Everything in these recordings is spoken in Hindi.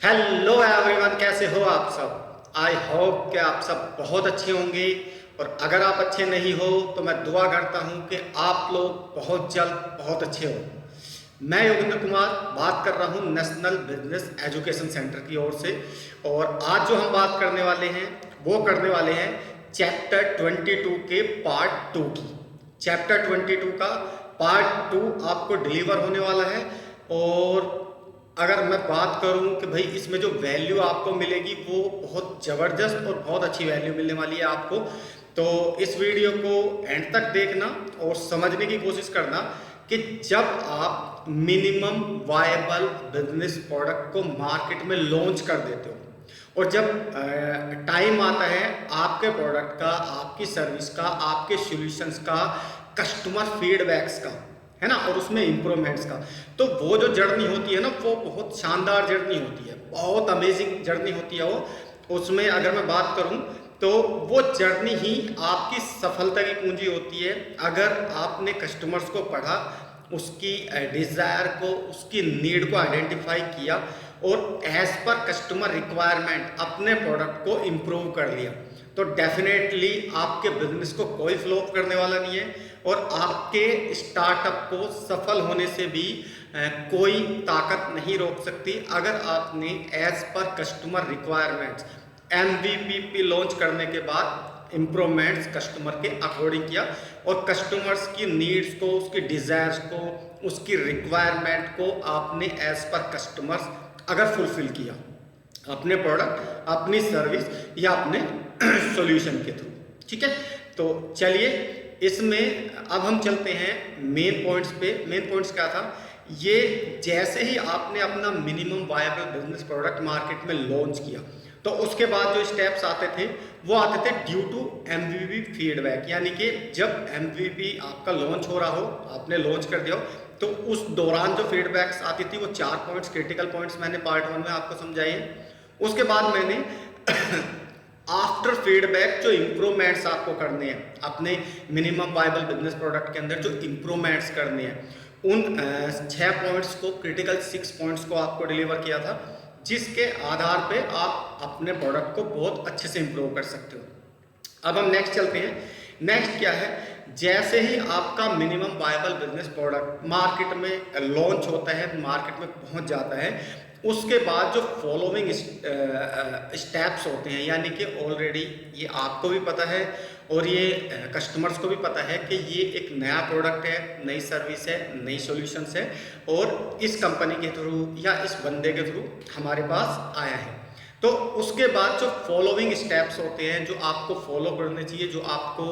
हेलो एवरीवन, कैसे हो आप सब। आई होप कि आप सब बहुत अच्छे होंगे। और अगर आप अच्छे नहीं हो तो मैं दुआ करता हूं कि आप लोग बहुत जल्द बहुत अच्छे हो। मैं योगेंद्र कुमार बात कर रहा हूं नेशनल बिजनेस एजुकेशन सेंटर की ओर से। और आज जो हम बात करने वाले हैं वो करने वाले हैं चैप्टर 22 के पार्ट 2 की। चैप्टर 22 का पार्ट 2 आपको डिलीवर होने वाला है। और अगर मैं बात करूं कि भाई इसमें जो वैल्यू आपको मिलेगी वो बहुत ज़बरदस्त और बहुत अच्छी वैल्यू मिलने वाली है आपको। तो इस वीडियो को एंड तक देखना और समझने की कोशिश करना कि जब आप मिनिमम वायबल बिजनेस प्रोडक्ट को मार्केट में लॉन्च कर देते हो और जब टाइम आता है आपके प्रोडक्ट का, आपकी सर्विस का, आपके सॉल्यूशंस का, कस्टमर फीडबैक्स का, है ना, और उसमें इंप्रूवमेंट्स का, तो वो जो जर्नी होती है ना वो बहुत शानदार जर्नी होती है, बहुत अमेजिंग जर्नी होती है वो। उसमें अगर मैं बात करूं तो वो जर्नी ही आपकी सफलता की कुंजी होती है। अगर आपने कस्टमर्स को पढ़ा, उसकी डिज़ायर को, उसकी नीड को आइडेंटिफाई किया और एज पर कस्टमर रिक्वायरमेंट अपने प्रोडक्ट को इम्प्रूव कर लिया, तो डेफिनेटली आपके बिजनेस को कोई फ्लॉप करने वाला नहीं है। और आपके स्टार्टअप को सफल होने से भी कोई ताकत नहीं रोक सकती अगर आपने एज पर कस्टमर रिक्वायरमेंट्स MVP पे लॉन्च करने के बाद इम्प्रूवमेंट्स कस्टमर के अकॉर्डिंग किया और कस्टमर्स की नीड्स को, उसकी डिज़ायर्स को, उसकी रिक्वायरमेंट को आपने एज पर कस्टमर्स अगर फुलफिल किया अपने प्रोडक्ट, अपनी सर्विस या अपने सॉल्यूशन के थ्रू। ठीक है, तो चलिए इसमें अब हम चलते हैं मेन पॉइंट्स पे। मेन पॉइंट्स क्या था, ये जैसे ही आपने अपना minimum viable business product market में लॉन्च किया तो उसके बाद जो स्टेप्स आते थे वो आते थे ड्यू टू MVP फीडबैक। यानी कि जब MVP आपका लॉन्च हो रहा हो, आपने लॉन्च कर दिया हो, तो उस दौरान जो फीडबैक्स आती थी वो 4 पॉइंट्स, क्रिटिकल पॉइंट्स मैंने पार्ट 1 में आपको समझाए। उसके बाद मैंने आफ्टर फीडबैक जो इम्प्रूवमेंट्स आपको करने हैं अपने मिनिमम वायबल बिजनेस प्रोडक्ट के अंदर, जो इम्प्रूवमेंट्स करने हैं उन 6 पॉइंट्स को, क्रिटिकल 6 पॉइंट्स को आपको डिलीवर किया था, जिसके आधार पे आप अपने प्रोडक्ट को बहुत अच्छे से इम्प्रूव कर सकते हो। अब हम नेक्स्ट चलते हैं। नेक्स्ट क्या है, जैसे ही आपका minimum viable business product market में लॉन्च होता है, मार्केट में पहुंच जाता है, उसके बाद जो फॉलोइंग स्टेप्स होते हैं, यानी कि ऑलरेडी ये आपको भी पता है और ये कस्टमर्स को भी पता है कि ये एक नया प्रोडक्ट है, नई सर्विस है, नई सॉल्यूशंस है और इस कंपनी के थ्रू या इस बंदे के थ्रू हमारे पास आया है। तो उसके बाद जो फॉलोइंग स्टेप्स होते हैं जो आपको फॉलो करने चाहिए, जो आपको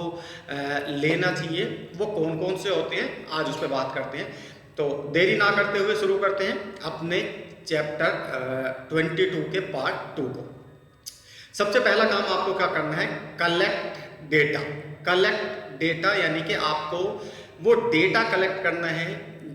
लेना चाहिए, वो कौन कौन से होते हैं आज उस पर बात करते हैं। तो देरी ना करते हुए शुरू करते हैं अपने चैप्टर 22 के पार्ट 2 को। सबसे पहला काम आपको क्या करना है, कलेक्ट डेटा। कलेक्ट डेटा यानी कि आपको वो डेटा कलेक्ट करना है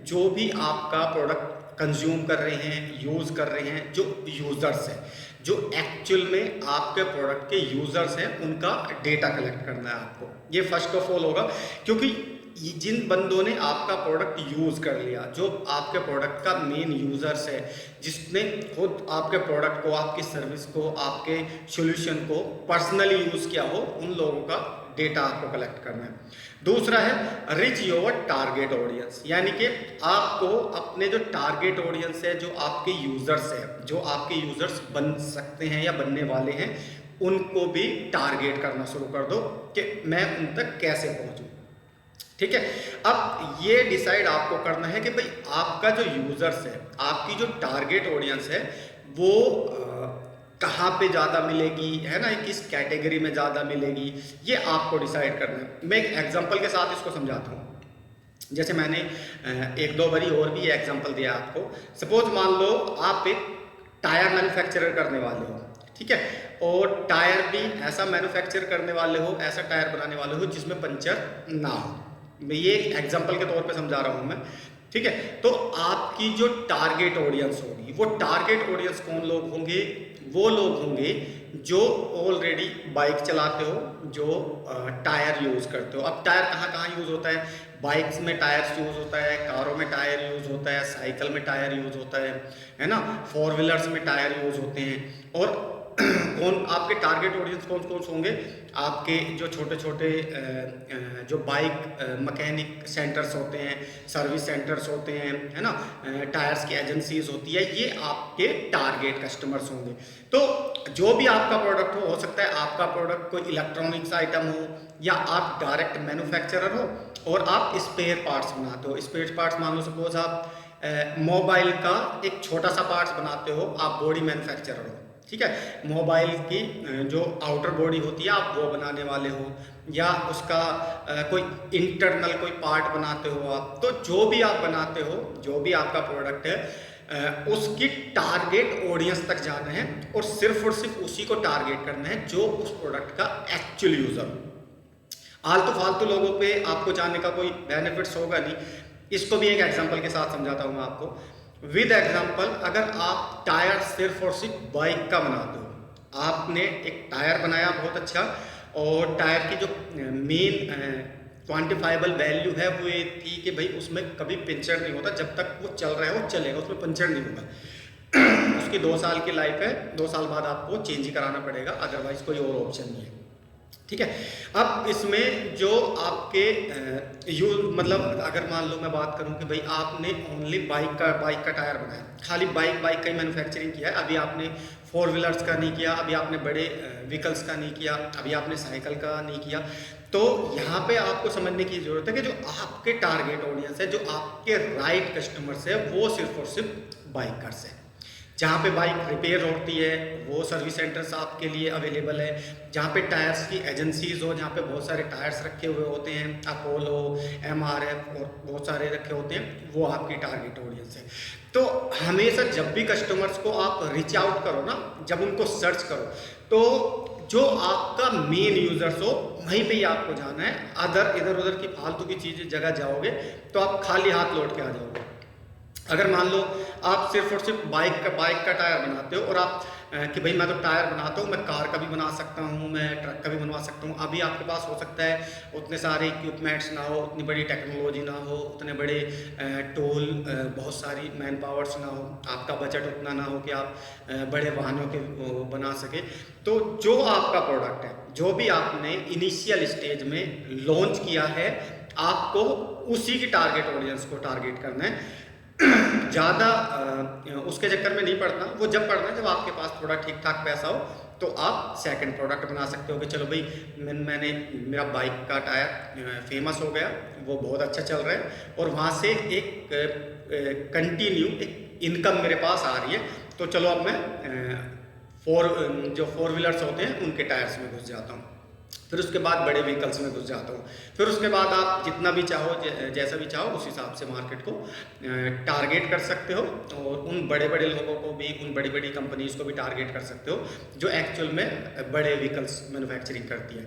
जो भी आपका प्रोडक्ट कंज्यूम कर रहे हैं, यूज़ कर रहे हैं, जो यूज़र्स हैं, जो एक्चुअल में आपके प्रोडक्ट के यूज़र्स हैं, उनका डेटा कलेक्ट करना है आपको। ये फर्स्ट ऑफ ऑल होगा, क्योंकि जिन बंदों ने आपका प्रोडक्ट यूज़ कर लिया, जो आपके प्रोडक्ट का मेन यूज़र्स है, जिसने खुद आपके प्रोडक्ट को, आपकी सर्विस को, आपके सॉल्यूशन को पर्सनली यूज़ किया हो, उन लोगों का डेटा आपको कलेक्ट करना है। दूसरा है रिच योर टारगेट ऑडियंस, यानी कि आपको अपने जो टारगेट ऑडियंस है, जो आपके यूज़र्स है, जो आपके यूज़र्स बन सकते हैं या बनने वाले हैं, उनको भी टारगेट करना शुरू कर दो कि मैं उन तक कैसे पहुंचूं। ठीक है, अब ये डिसाइड आपको करना है कि भाई आपका जो यूजर्स है, आपकी जो टारगेट ऑडियंस है, वो कहाँ पे ज़्यादा मिलेगी, है ना, किस कैटेगरी में ज़्यादा मिलेगी, ये आपको डिसाइड करना है। मैं एक एग्जांपल के साथ इसको समझाता हूँ। जैसे मैंने एक दो बारी और भी एग्जांपल दिया आपको। सपोज मान लो आप एक टायर मैन्युफैक्चरर करने वाले हो, ठीक है, और टायर भी ऐसा मैन्युफैक्चर करने वाले हो, ऐसा टायर बनाने वाले हो जिसमें पंचर ना हो। मैं ये एग्जांपल के तौर पे समझा रहा हूँ मैं। ठीक है, तो आपकी जो टारगेट ऑडियंस होगी, वो टारगेट ऑडियंस कौन लोग होंगे, वो लोग होंगे जो ऑलरेडी बाइक चलाते हो, जो टायर यूज़ करते हो। अब टायर कहाँ कहाँ यूज़ होता है, बाइक्स में टायर्स यूज़ होता है, कारों में टायर यूज़ होता है, साइकिल में टायर यूज़ होता है ना, फोर व्हीलर्स में टायर यूज़ होते हैं। और कौन आपके टारगेट ऑडियंस कौन कौन से होंगे? आपके जो छोटे छोटे जो बाइक मैकेनिक सेंटर्स होते हैं, सर्विस सेंटर्स होते हैं, है ना, टायर्स की एजेंसीज होती है, ये आपके टारगेट कस्टमर्स होंगे। तो जो भी आपका प्रोडक्ट हो सकता है आपका प्रोडक्ट कोई इलेक्ट्रॉनिक्स आइटम हो, या आप डायरेक्ट मैन्युफैक्चरर हो और आप स्पेयर पार्ट्स बनाते हो। स्पेयर पार्ट्स मान लो सपोज आप मोबाइल का एक छोटा सा पार्ट्स बनाते हो, आप बॉडी मैन्युफैक्चरर हो, ठीक है, मोबाइल की जो आउटर बॉडी होती है आप वो बनाने वाले हो, या उसका कोई इंटरनल कोई पार्ट बनाते हो आप। तो जो भी आप बनाते हो, जो भी आपका प्रोडक्ट है, उसकी टारगेट ऑडियंस तक जाना है और सिर्फ उसी को टारगेट करना है जो उस प्रोडक्ट का एक्चुअल यूजर हो। आलतू फालतू लोगों पे आपको जाने का कोई बेनिफिट्स होगा नहीं। इसको भी एक एग्जांपल के साथ समझाता हूँ मैं आपको। विद एग्जांपल, अगर आप टायर सिर्फ और सिर्फ बाइक का बनाते हो, आपने एक टायर बनाया बहुत अच्छा, और टायर की जो मेन क्वांटिफाइबल वैल्यू है वो ये थी कि भाई उसमें कभी पंचर नहीं होता, जब तक वो चल रहा है वो चलेगा, उसमें पंचर नहीं होगा। उसकी 2 साल की लाइफ है, 2 साल बाद आपको चेंज ही कराना पड़ेगा, अदरवाइज कोई और ऑप्शन नहीं है, ठीक है। अब इसमें जो आपके मतलब अगर मान लो मैं बात करूं कि भाई आपने ओनली बाइक का टायर बनाया, खाली बाइक का ही मैन्युफैक्चरिंग किया है, अभी आपने फोर व्हीलर्स का नहीं किया, अभी आपने बड़े व्हीकल्स का नहीं किया, अभी आपने साइकिल का नहीं किया, तो यहाँ पे आपको समझने की जरूरत है कि जो आपके टारगेट ऑडियंस है, जो आपके राइट कस्टमर्स है, वो सिर्फ और सिर्फ बाइकर्स है। जहाँ पे बाइक रिपेयर होती है वो सर्विस सेंटर्स आपके लिए अवेलेबल है। जहाँ पे टायर्स की एजेंसीज हो, जहाँ पे बहुत सारे टायर्स रखे हुए होते हैं, अपोलो, MRF और बहुत सारे रखे होते हैं, वो आपकी टारगेट ऑडियंस है। तो हमेशा जब भी कस्टमर्स को आप रीच आउट करो ना, जब उनको सर्च करो, तो जो आपका मेन यूजर्स हो वहीं पे ही आपको जाना है। इधर उधर की फालतू की चीज़ें जगह जाओगे तो आप खाली हाथ लौट के आ जाओगे। अगर मान लो आप सिर्फ और सिर्फ बाइक का टायर बनाते हो, और आप कि भाई मैं तो टायर बनाता हूँ, मैं कार का भी बना सकता हूँ, मैं ट्रक का भी बनवा सकता हूँ। अभी आपके पास हो सकता है उतने सारे इक्विपमेंट्स ना हो, उतनी बड़ी टेक्नोलॉजी ना हो, उतने बड़े टूल, बहुत सारी मैन पावर्स ना हो, आपका बजट उतना ना हो कि आप बड़े वाहनों के बना सके। तो जो आपका प्रोडक्ट है, जो भी आपने इनिशियल स्टेज में लॉन्च किया है, आपको उसी की टारगेट ऑडियंस को टारगेट करना है। ज़्यादा उसके चक्कर में नहीं पड़ना। वो जब पड़ना है जब आपके पास थोड़ा ठीक ठाक पैसा हो, तो आप सेकंड प्रोडक्ट बना सकते हो कि चलो भाई मैंने मेरा बाइक का टायर फेमस हो गया, वो बहुत अच्छा चल रहा है, और वहाँ से एक कंटिन्यू एक इनकम मेरे पास आ रही है, तो चलो अब मैं जो फोर व्हीलर्स होते हैं उनके टायर्स में घुस जाता हूँ, फिर उसके बाद बड़े व्हीकल्स में घुस जाता हूँ, फिर उसके बाद आप जितना भी चाहो, जैसा भी चाहो उस हिसाब से मार्केट को टारगेट कर सकते हो, और उन बड़े बड़े लोगों को भी, उन बड़ी बड़ी कंपनीज को भी टारगेट कर सकते हो जो एक्चुअल में बड़े व्हीकल्स मैन्युफैक्चरिंग करती है,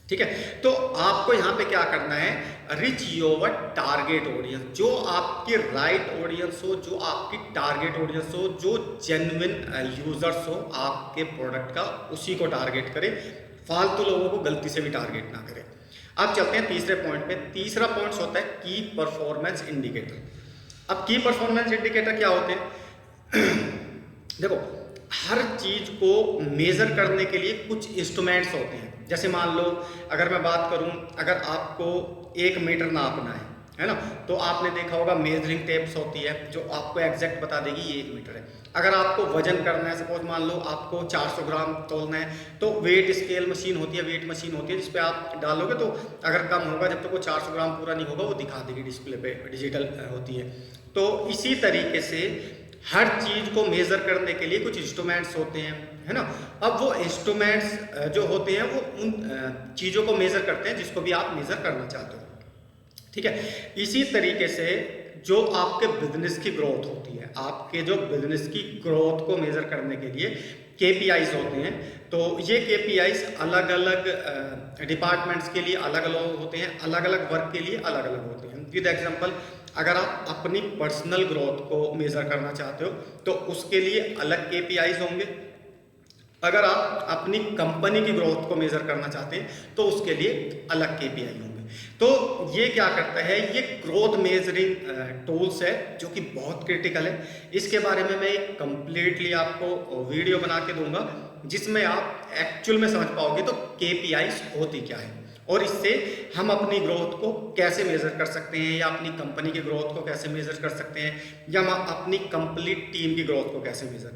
ठीक है। तो आपको यहाँ पे क्या करना है, रिच योर टारगेट ऑडियंस, जो आपके राइट ऑडियंस हो, जो आपकी टारगेट ऑडियंस हो, जो जेन्युइन यूजर्स हो आपके प्रोडक्ट का, उसी को टारगेट करें, फालतू लोगों को गलती से भी टारगेट ना करें। अब चलते हैं तीसरे पॉइंट पे। तीसरा पॉइंट होता है की परफॉर्मेंस इंडिकेटर। अब की परफॉर्मेंस इंडिकेटर क्या होते हैं? देखो, हर चीज को मेजर करने के लिए कुछ इंस्ट्रूमेंट्स होते हैं। जैसे मान लो अगर मैं बात करूं, अगर आपको 1 मीटर नापना है ना, तो आपने देखा होगा मेजरिंग टेप्स होती है जो आपको एग्जैक्ट बता देगी ये 1 मीटर है। अगर आपको वजन करना है, सपोज मान लो आपको 400 ग्राम तोलना है, तो वेट स्केल मशीन होती है, वेट मशीन होती है जिसपे आप डालोगे, तो अगर कम होगा, जब तक वो 400 ग्राम पूरा नहीं होगा, वो दिखा देगी डिस्प्ले पे, डिजिटल होती है। तो इसी तरीके से हर चीज को मेजर करने के लिए कुछ इंस्ट्रूमेंट्स होते हैं, है ना। अब वो इंस्ट्रूमेंट्स जो होते हैं वो उन चीजों को मेजर करते हैं जिसको भी आप मेजर करना चाहते हो, ठीक है। इसी तरीके से जो आपके बिजनेस की ग्रोथ होती है, आपके जो बिजनेस की ग्रोथ को मेजर करने के लिए KPIs होते हैं, तो ये KPIs अलग अलग डिपार्टमेंट्स के लिए अलग अलग होते हैं, अलग अलग वर्क के लिए अलग अलग होते हैं। विद एग्जांपल, अगर आप अपनी पर्सनल ग्रोथ को मेजर करना चाहते हो तो उसके लिए अलग KPIs होंगे। अगर आप अपनी कंपनी की ग्रोथ को मेजर करना चाहते हैं तो उसके लिए अलग KPI होंगे। तो ये क्या करता है, ये ग्रोथ मेजरिंग टूल्स है जो कि बहुत क्रिटिकल है। इसके बारे में मैं एक कंप्लीटली आपको वीडियो बना के दूंगा जिसमें आप एक्चुअल में समझ पाओगे तो केपीआईज होती क्या है और इससे हम अपनी ग्रोथ को कैसे मेजर कर सकते हैं, या अपनी कंपनी की ग्रोथ को कैसे मेजर कर सकते हैं, या हम अपनी कंप्लीट टीम की ग्रोथ को कैसे मेजर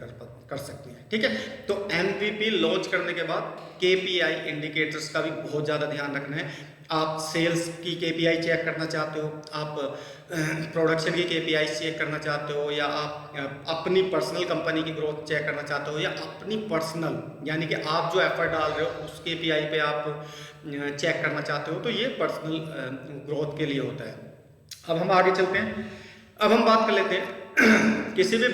कर सकते हैं। ठीक है, तो एमवीपी लॉन्च करने के बाद केपीआई इंडिकेटर्स का भी बहुत ज़्यादा ध्यान रखना है। आप सेल्स की केपीआई चेक करना चाहते हो, आप प्रोडक्शन की केपीआई चेक करना चाहते हो, या आप अपनी पर्सनल कंपनी की ग्रोथ चेक करना चाहते हो, या अपनी पर्सनल यानी कि आप जो एफर्ट डाल रहे हो उस केपीआई पे आप चेक करना चाहते हो, तो ये पर्सनल ग्रोथ के लिए होता है। अब हम आगे चलते हैं। अब हम बात कर लेते हैं किसी भी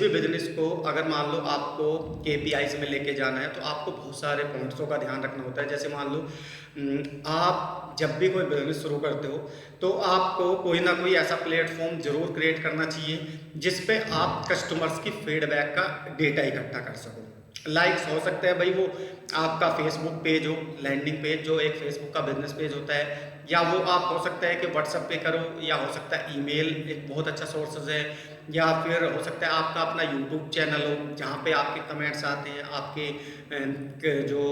बिजनेस को अगर मान लो आपको केपीआईज में लेके जाना है तो आपको बहुत सारे पॉइंट्सों का ध्यान रखना होता है। जैसे मान लो आप जब भी कोई बिजनेस शुरू करते हो तो आपको कोई ना कोई ऐसा प्लेटफॉर्म जरूर क्रिएट करना चाहिए जिस पे आप कस्टमर्स की फीडबैक का डेटा इकट्ठा कर सको। लाइक्स हो सकता है भाई वो आपका फेसबुक पेज हो, लैंडिंग पेज जो एक फेसबुक का बिजनेस पेज होता है, या वो आप हो सकता है कि व्हाट्सएप पे करो, या हो सकता है ईमेल एक बहुत अच्छा सोर्सेज है, या फिर हो सकता है आपका अपना यूट्यूब चैनल हो जहाँ पे आपके कमेंट्स आते हैं, आपके जो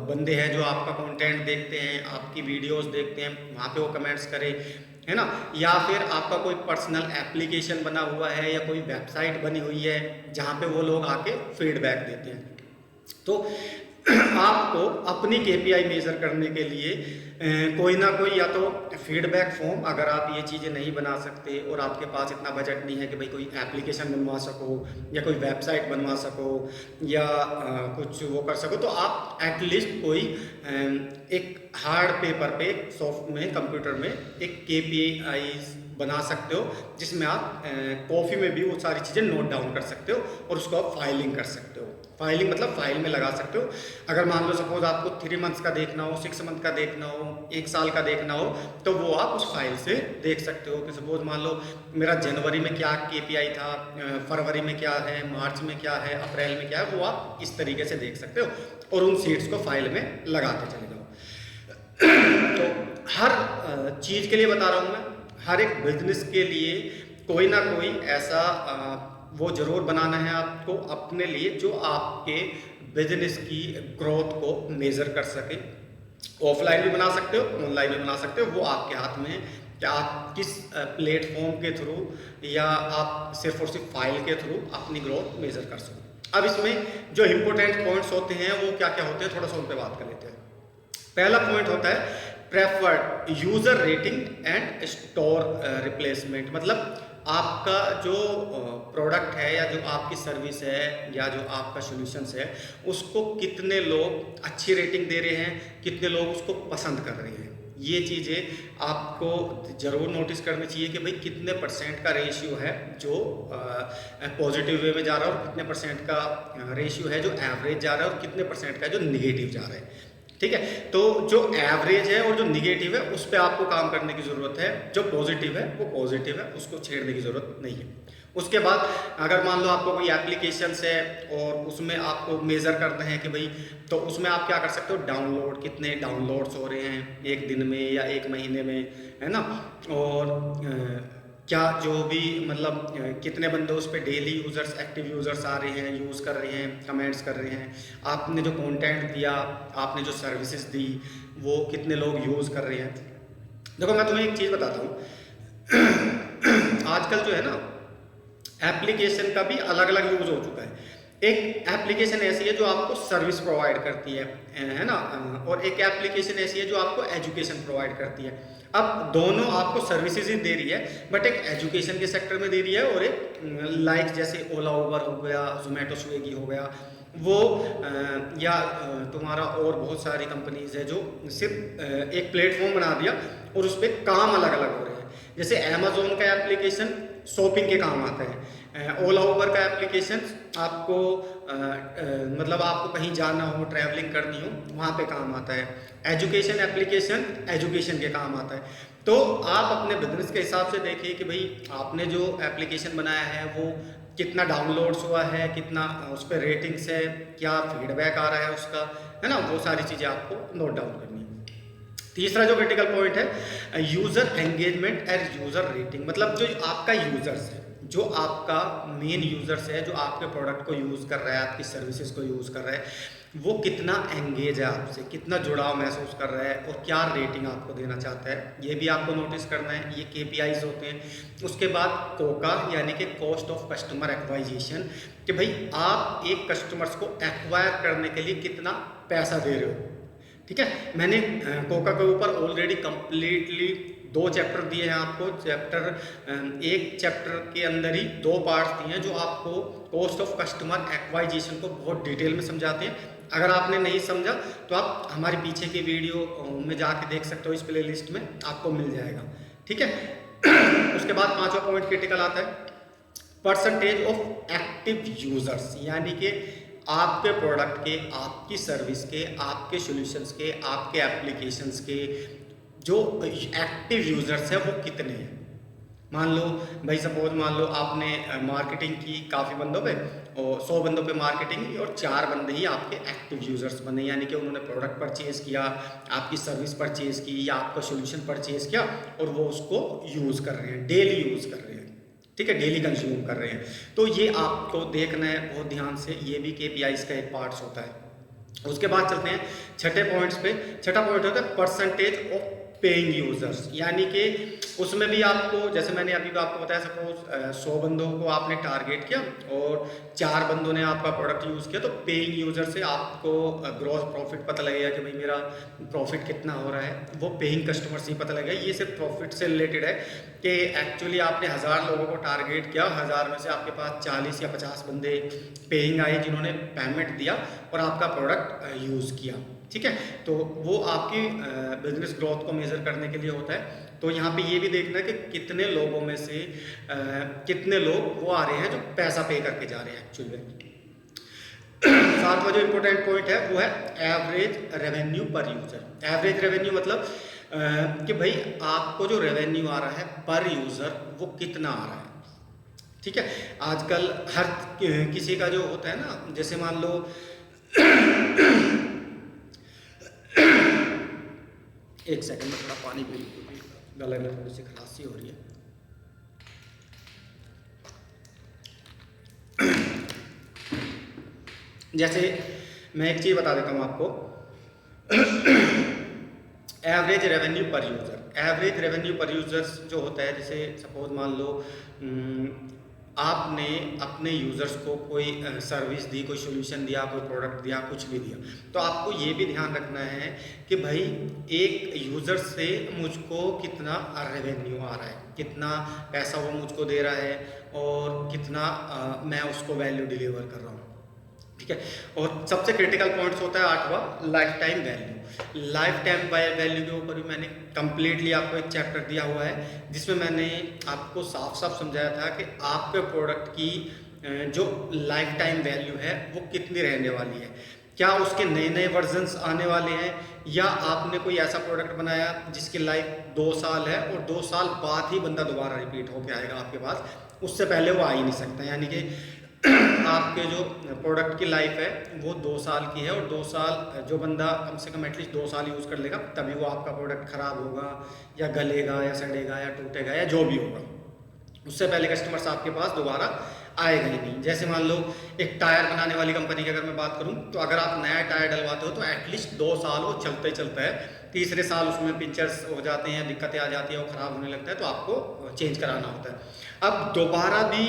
बंदे हैं जो आपका कंटेंट देखते हैं, आपकी वीडियोस देखते हैं, वहाँ पे वो कमेंट्स करें, है ना। या फिर आपका कोई पर्सनल एप्लीकेशन बना हुआ है या कोई वेबसाइट बनी हुई है जहाँ पे वो लोग आके फीडबैक देते हैं। तो आपको अपनी केपीआई मेजर करने के लिए कोई ना कोई या तो फीडबैक फॉर्म, अगर आप ये चीज़ें नहीं बना सकते और आपके पास इतना बजट नहीं है कि भाई कोई एप्लीकेशन बनवा सको या कोई वेबसाइट बनवा सको या कुछ वो कर सको, तो आप एटलीस्ट कोई एक हार्ड पेपर पे सॉफ्ट में कंप्यूटर में एक केपीआई बना सकते हो जिसमें आप कॉफी में भी वो सारी चीज़ें नोट डाउन कर सकते हो और उसको आप फाइलिंग कर सकते हो। फाइलिंग मतलब फाइल में लगा सकते हो। अगर मान लो सपोज आपको 3 मंथ्स का देखना हो, 6 मंथ का देखना हो, 1 साल का देखना हो, तो वो आप उस फाइल से देख सकते हो कि सपोज मान लो मेरा जनवरी में क्या केपीआई था, फरवरी में क्या है, मार्च में क्या है, अप्रैल में क्या है, वो आप इस तरीके से देख सकते हो और उन सीट्स को फाइल में लगाते चले जाओ। तो हर चीज़ के लिए बता रहा हूँ मैं, हर एक बिजनेस के लिए कोई ना कोई ऐसा वो जरूर बनाना है आपको अपने लिए जो आपके बिजनेस की ग्रोथ को मेजर कर सके। ऑफलाइन भी बना सकते हो, ऑनलाइन भी बना सकते हो, वो आपके हाथ में है कि आप किस प्लेटफॉर्म के थ्रू या आप सिर्फ और सिर्फ फाइल के थ्रू अपनी ग्रोथ मेजर कर सको। अब इसमें जो इम्पोर्टेंट पॉइंट्स होते हैं वो क्या क्या होते हैं, थोड़ा सा उन पर बात कर लेते हैं। पहला पॉइंट होता है preferred user rating and store replacement. मतलब आपका जो प्रोडक्ट है या जो आपकी सर्विस है या जो आपका सॉल्यूशंस है उसको कितने लोग अच्छी रेटिंग दे रहे हैं, कितने लोग उसको पसंद कर रहे हैं, ये चीज़ें आपको ज़रूर नोटिस करनी चाहिए कि भाई कितने % का रेशियो है जो पॉजिटिव वे में जा रहा है और कितने % का रेशियो है जो एवरेज जा रहा है और कितने % का है जो निगेटिव जा रहा है। ठीक है, तो जो एवरेज है और जो निगेटिव है उस पर आपको काम करने की ज़रूरत है, जो पॉजिटिव है वो पॉजिटिव है, उसको छेड़ने की ज़रूरत नहीं है। उसके बाद अगर मान लो आपको कोई एप्लीकेशंस है और उसमें आपको मेज़र करना है कि भाई, तो उसमें आप क्या कर सकते हो, डाउनलोड, कितने डाउनलोड्स हो रहे हैं एक दिन में या एक महीने में, है ना, और क्या जो भी मतलब कितने बंदे उस पर डेली यूज़र्स, एक्टिव यूज़र्स आ रहे हैं, यूज़ कर रहे हैं, कमेंट्स कर रहे हैं, आपने जो कंटेंट दिया, आपने जो सर्विसेज दी, वो कितने लोग यूज़ कर रहे हैं। देखो मैं तुम्हें एक चीज़ बताता हूँ आजकल जो है ना एप्लीकेशन का भी अलग अलग यूज़ हो चुका है। एक एप्लीकेशन ऐसी है जो आपको सर्विस प्रोवाइड करती है ना, और एक एप्लीकेशन ऐसी है जो आपको एजुकेशन प्रोवाइड करती है। अब दोनों आपको सर्विसेज ही दे रही है, बट एक एजुकेशन के सेक्टर में दे रही है और एक लाइक जैसे ओला उबर हो गया, जोमेटो स्विगी हो गया, वो या तुम्हारा और बहुत सारी कंपनीज है जो सिर्फ एक प्लेटफॉर्म बना दिया और उस पर काम अलग अलग हो रहे हैं। जैसे अमेजोन का एप्लीकेशन शॉपिंग के काम आता है, ओला उबर का एप्लीकेशन आपको मतलब आपको कहीं जाना हो, ट्रैवलिंग करनी हो, वहाँ पे काम आता है। एजुकेशन एप्लीकेशन एजुकेशन के काम आता है। तो आप अपने बिजनेस के हिसाब से देखिए कि भाई आपने जो एप्लीकेशन बनाया है वो कितना डाउनलोड्स हुआ है, कितना उस पर रेटिंग्स है, क्या फीडबैक आ रहा है उसका, है ना, वो सारी चीज़ें आपको नोट डाउन करनी है। तीसरा जो क्रिटिकल पॉइंट है, user engagement and user rating, मतलब जो आपका यूजर्स है, जो आपका मेन यूजर्स है, जो आपके प्रोडक्ट को यूज कर रहा है, आपकी सर्विसेज को यूज कर रहा है, वो कितना एंगेज है आपसे, कितना जुड़ाव महसूस कर रहा है और क्या रेटिंग आपको देना चाहता है, ये भी आपको नोटिस करना है। ये KPIs होते हैं। उसके बाद कोका यानी कि कॉस्ट ऑफ कस्टमर एक्वाइजेशन, कि भाई आप एक कस्टमर्स को एक्वायर करने के लिए कितना पैसा दे रहे हो। ठीक है, मैंने कोका के ऊपर ऑलरेडी कंप्लीटली 2 चैप्टर दिए हैं आपको। एक चैप्टर के अंदर ही 2 पार्ट्स दिए हैं जो आपको कॉस्ट ऑफ कस्टमर एक्वाइजेशन को बहुत डिटेल में समझाते हैं। अगर आपने नहीं समझा तो आप हमारे पीछे की वीडियो में जाके देख सकते हो, इस प्ले लिस्ट में आपको मिल जाएगा। ठीक है। उसके बाद 5वां पॉइंट क्रिटिकल आता है, परसेंटेज ऑफ एक्टिव यूजर्स, यानी कि आपके प्रोडक्ट के, आपकी सर्विस के, आपके सॉल्यूशंस के, आपके एप्लीकेशंस के जो एक्टिव यूजर्स हैं वो कितने हैं। मान लो भाई, सपोज मान लो आपने मार्केटिंग की काफ़ी बंदों पे, और 100 बंदों पे मार्केटिंग की और 4 बंदे ही आपके एक्टिव यूजर्स बने, यानी कि उन्होंने प्रोडक्ट परचेज किया, आपकी सर्विस परचेज की या आपका सॉल्यूशन परचेज किया और वो उसको यूज़ कर रहे हैं, डेली यूज़ कर रहे हैं। ठीक है, डेली कंज्यूम कर रहे हैं। तो ये आपको देखना है बहुत ध्यान से, ये भी KPIs का एक पार्ट्स होता है। उसके बाद चलते हैं छठे पॉइंट्स पे। छठा पॉइंट होता है परसेंटेज ऑफ पेइंग यूजर्स, यानी कि उसमें भी आपको, जैसे मैंने अभी आपको बताया, सपोज 100 बंदों को आपने टारगेट किया और 4 बंदों ने आपका प्रोडक्ट यूज़ किया, तो पेइंग यूजर से आपको ग्रॉस प्रॉफिट पता लगेगा कि भाई मेरा प्रॉफिट कितना हो रहा है। वो पेइंग कस्टमर से ही पता लगेगा। ये सिर्फ प्रॉफिट से रिलेटेड है कि एक्चुअली आपने 1000 लोगों को टारगेट किया, 1000 में से आपके पास 40 या 50 बंदे पेइंग आए जिन्होंने पेमेंट दिया और आपका प्रोडक्ट यूज़ किया। ठीक है, तो वो आपकी बिजनेस ग्रोथ को मेजर करने के लिए होता है। तो यहाँ पे ये भी देखना है कि कितने लोगों में से कितने लोग वो आ रहे हैं जो पैसा पे करके जा रहे हैं एक्चुअली में। 7वां जो इम्पोर्टेंट पॉइंट है वो है एवरेज रेवेन्यू पर यूजर। एवरेज रेवेन्यू मतलब कि भाई आपको जो रेवेन्यू आ रहा है पर यूजर वो कितना आ रहा है। ठीक है, आजकल हर किसी का जो होता है ना, जैसे मान लो एक सेकंड में थोड़ा पानी पी लूँ क्योंकि गले में थोड़ी सी खराशी हो रही है। जैसे मैं एक चीज़ बता देता हूँ आपको, एवरेज रेवेन्यू पर यूज़र। एवरेज रेवेन्यू पर यूज़र्स जो होता है, जैसे सपोज मान लो आपने अपने यूज़र्स को कोई सर्विस दी, कोई सॉल्यूशन दिया, कोई प्रोडक्ट दिया, कुछ भी दिया, तो आपको ये भी ध्यान रखना है कि भाई एक यूज़र से मुझको कितना रेवेन्यू आ रहा है, कितना पैसा वो मुझको दे रहा है और कितना मैं उसको वैल्यू डिलीवर कर रहा हूँ। ठीक है, और सबसे क्रिटिकल पॉइंट्स होता है 8वां, life time value. Life time value के ऊपर भी मैंने कंप्लीटली आपको एक चैप्टर दिया हुआ है जिसमें मैंने आपको साफ साफ समझाया था कि आपके प्रोडक्ट की जो लाइफ टाइम वैल्यू है वो कितनी रहने वाली है। क्या उसके नए नए वर्जन्स आने वाले हैं, या आपने कोई ऐसा प्रोडक्ट बनाया जिसकी लाइफ 2 साल है और 2 साल बाद ही बंदा दोबारा रिपीट होके आएगा आपके पास, उससे पहले वो आ ही नहीं सकता। यानी कि आपके जो प्रोडक्ट की लाइफ है वो 2 साल की है और 2 साल जो बंदा कम से कम एटलीस्ट 2 साल यूज़ कर लेगा तभी वो आपका प्रोडक्ट ख़राब होगा या गलेगा या सड़ेगा या टूटेगा या जो भी होगा। उससे पहले कस्टमर्स आपके पास दोबारा आएगा ही नहीं। जैसे मान लो एक टायर बनाने वाली कंपनी की अगर मैं बात करूं, तो अगर आप नया टायर डलवाते हो तो एटलीस्ट 2 साल वो चलता ही चलता है, तीसरे साल उसमें पिंचर्स हो जाते हैं, दिक्कतें आ जाती हैं, वो ख़राब होने लगता है, तो आपको चेंज कराना होता है। अब दोबारा भी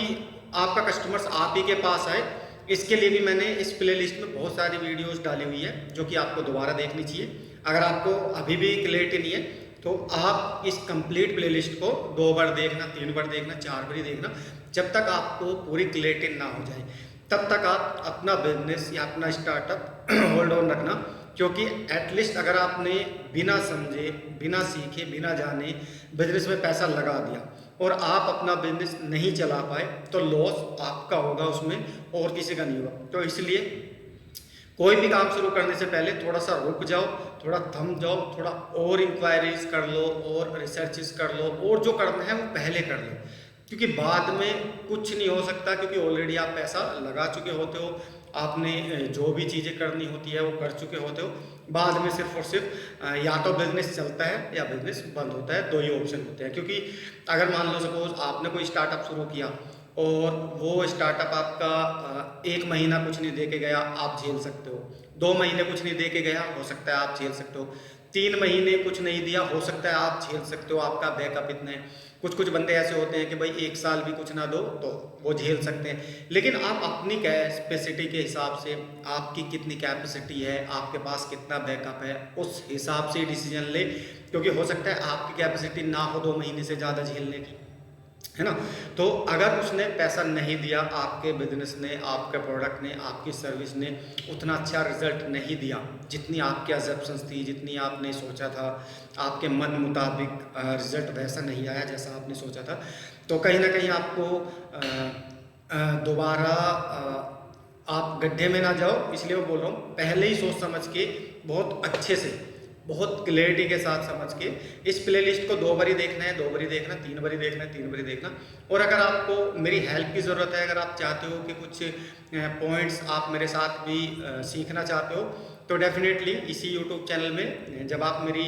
आपका कस्टमर्स आप ही के पास आए, इसके लिए भी मैंने इस प्ले लिस्ट में बहुत सारी वीडियोस डाली हुई है जो कि आपको दोबारा देखनी चाहिए। अगर आपको अभी भी क्लियरिटी नहीं है तो आप इस कंप्लीट प्ले लिस्ट को 2 बार देखना, 3 बार देखना, 4 बार ही देखना, जब तक आपको पूरी क्लियरिटी ना हो जाए तब तक आप अपना बिजनेस या अपना स्टार्टअप होल्ड ऑन रखना। क्योंकि एटलीस्ट अगर आपने बिना समझे, बिना सीखे, बिना जाने बिजनेस में पैसा लगा दिया और आप अपना बिजनेस नहीं चला पाए तो लॉस आपका होगा उसमें और किसी का नहीं होगा। तो इसलिए कोई भी काम शुरू करने से पहले थोड़ा सा रुक जाओ, थोड़ा थम जाओ, थोड़ा और इंक्वायरीज कर लो और रिसर्चेस कर लो और जो करना है वो पहले कर लो, क्योंकि बाद में कुछ नहीं हो सकता, क्योंकि ऑलरेडी आप पैसा लगा चुके होते हो, आपने जो भी चीज़ें करनी होती है वो कर चुके होते हो। बाद में सिर्फ और सिर्फ या तो बिजनेस चलता है या बिजनेस बंद होता है, 2 ही ऑप्शन होते हैं। क्योंकि अगर मान लो सपोज आपने कोई स्टार्टअप शुरू किया और वो स्टार्टअप आपका 1 महीना कुछ नहीं दे के गया, आप झेल सकते हो। 2 महीने कुछ नहीं दे के गया, हो सकता है आप झेल सकते हो। 3 महीने कुछ नहीं दिया, हो सकता है आप झेल सकते हो, आपका बैकअप इतना है। कुछ कुछ बंदे ऐसे होते हैं कि भाई 1 साल भी कुछ ना दो तो वो झेल सकते हैं। लेकिन आप अपनी कैपेसिटी के हिसाब से, आपकी कितनी कैपेसिटी है, आपके पास कितना बैकअप है, उस हिसाब से डिसीजन ले। क्योंकि हो सकता है आपकी कैपेसिटी ना हो 2 महीने से ज़्यादा झेलने की, है ना। तो अगर उसने पैसा नहीं दिया, आपके बिजनेस ने, आपके प्रोडक्ट ने, आपकी सर्विस ने उतना अच्छा रिजल्ट नहीं दिया जितनी आपकी अजम्पशंस थी, जितनी आपने सोचा था, आपके मन मुताबिक रिजल्ट वैसा नहीं आया जैसा आपने सोचा था, तो कहीं ना कहीं आपको दोबारा आप गड्ढे में ना जाओ। इसलिए मैं बोल रहा हूँ, पहले ही सोच समझ के, बहुत अच्छे से, बहुत क्लैरिटी के साथ समझ के इस प्लेलिस्ट को 2 बारी देखना है, 2 बारी देखना, 3 बारी देखना है, 3 बारी देखना। और अगर आपको मेरी हेल्प की ज़रूरत है, अगर आप चाहते हो कि कुछ पॉइंट्स आप मेरे साथ भी सीखना चाहते हो, तो डेफिनेटली इसी यूट्यूब चैनल में जब आप मेरी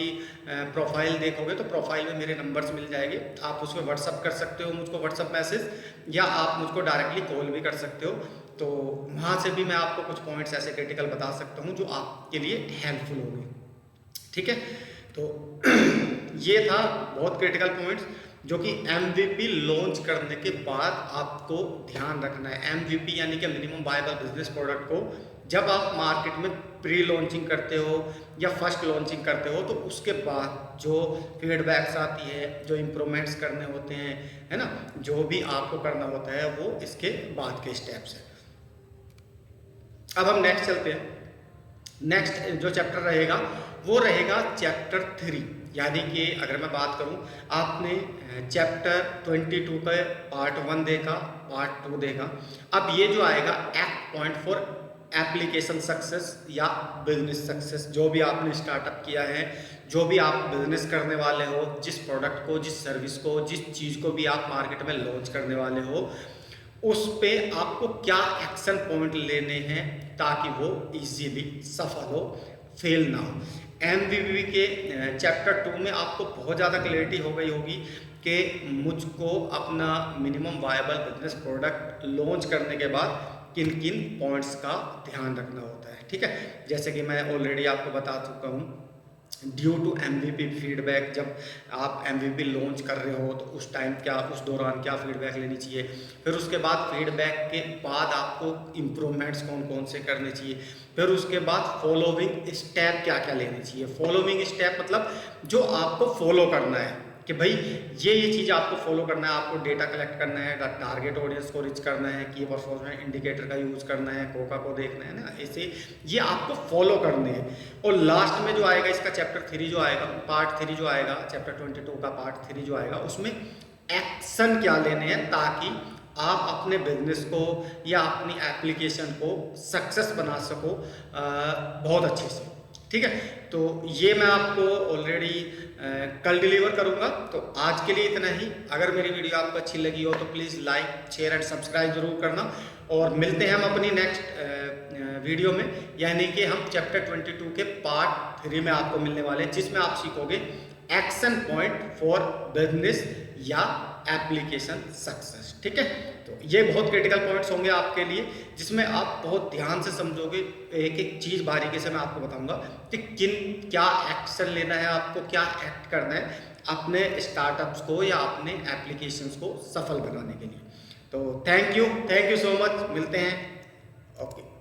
प्रोफाइल देखोगे तो प्रोफाइल में मेरे नंबर्स मिल जाएंगे। आप उसमें व्हाट्सअप कर सकते हो मुझको, व्हाट्सअप मैसेज, या आप मुझको डायरेक्टली कॉल भी कर सकते हो। तो वहाँ से भी मैं आपको कुछ पॉइंट्स ऐसे क्रिटिकल बता सकता हूँ जो आपके लिए हेल्पफुल होंगे। ठीक है, तो ये था बहुत क्रिटिकल पॉइंट्स जो कि MVP लॉन्च करने के बाद आपको ध्यान रखना है। MVP यानी कि मिनिमम वायबल बिजनेस प्रोडक्ट को जब आप मार्केट में प्री लॉन्चिंग करते हो या फर्स्ट लॉन्चिंग करते हो, तो उसके बाद जो फीडबैक्स आती है, जो इम्प्रूवमेंट्स करने होते हैं, है ना, जो भी आपको करना होता है वो इसके बाद के स्टेप्स हैं। अब हम नेक्स्ट चलते हैं। नेक्स्ट जो चैप्टर रहेगा वो रहेगा चैप्टर 3। यानी कि अगर मैं बात करूं, आपने चैप्टर 22 का पार्ट 1 देखा, पार्ट 2 देखा। अब ये जो आएगा act point for application success या बिजनेस सक्सेस, जो भी आपने स्टार्टअप किया है, जो भी आप बिजनेस करने वाले हो, जिस प्रोडक्ट को, जिस सर्विस को, जिस चीज़ को भी आप मार्केट में लॉन्च करने वाले हो, उस पे आपको क्या एक्शन पॉइंट लेने हैं ताकि वो इजीली सफल हो, फेल ना हो। MVP के चैप्टर 2 में आपको बहुत ज़्यादा क्लैरिटी हो गई होगी कि मुझको अपना minimum viable business product launch करने के बाद किन किन पॉइंट्स का ध्यान रखना होता है। ठीक है, जैसे कि मैं ऑलरेडी आपको बता चुका हूँ, ड्यू टू MVP फीडबैक, जब आप MVP लॉन्च कर रहे हो तो उस टाइम क्या, उस दौरान क्या फीडबैक लेनी चाहिए। फिर उसके बाद फीडबैक के बाद आपको इम्प्रूवमेंट्स कौन कौन से करने चाहिए। फिर उसके बाद फॉलोइंग स्टेप क्या क्या लेने चाहिए। फॉलोइंग स्टेप मतलब जो आपको फॉलो करना है कि भाई ये चीज़ आपको फॉलो करना है। आपको डेटा कलेक्ट करना है, टारगेट ऑडियंस को रिच करना है, की परफॉर्मेंस इंडिकेटर का यूज़ करना है, कोका को देखना है ना, ऐसे ये आपको फॉलो करने हैं। और लास्ट में जो आएगा इसका चैप्टर 3 जो आएगा, पार्ट 3 जो आएगा, चैप्टर 22 का पार्ट 3 जो आएगा, उसमें एक्शन क्या लेने हैं ताकि आप अपने बिजनेस को या अपनी एप्लीकेशन को सक्सेस बना सको बहुत अच्छे से। ठीक है, तो ये मैं आपको ऑलरेडी कल डिलीवर करूंगा। तो आज के लिए इतना ही। अगर मेरी वीडियो आपको अच्छी लगी हो तो please like, share and subscribe जरूर करना। और मिलते हैं हम अपनी नेक्स्ट वीडियो में, यानी कि हम चैप्टर 22 के पार्ट 3 में आपको मिलने वाले हैं, जिसमें आप सीखोगे एक्शन पॉइंट फॉर बिजनेस या एप्लीकेशन सक्सेस। ठीक है, तो ये बहुत क्रिटिकल पॉइंट्स होंगे आपके लिए, जिसमें आप बहुत ध्यान से समझोगे। एक एक चीज़ बारीकी से मैं आपको बताऊंगा कि क्या एक्शन लेना है, आपको क्या एक्ट करना है अपने स्टार्टअप्स को या अपने एप्लीकेशंस को सफल बनाने के लिए। तो थैंक यू सो मच। मिलते हैं। ओके।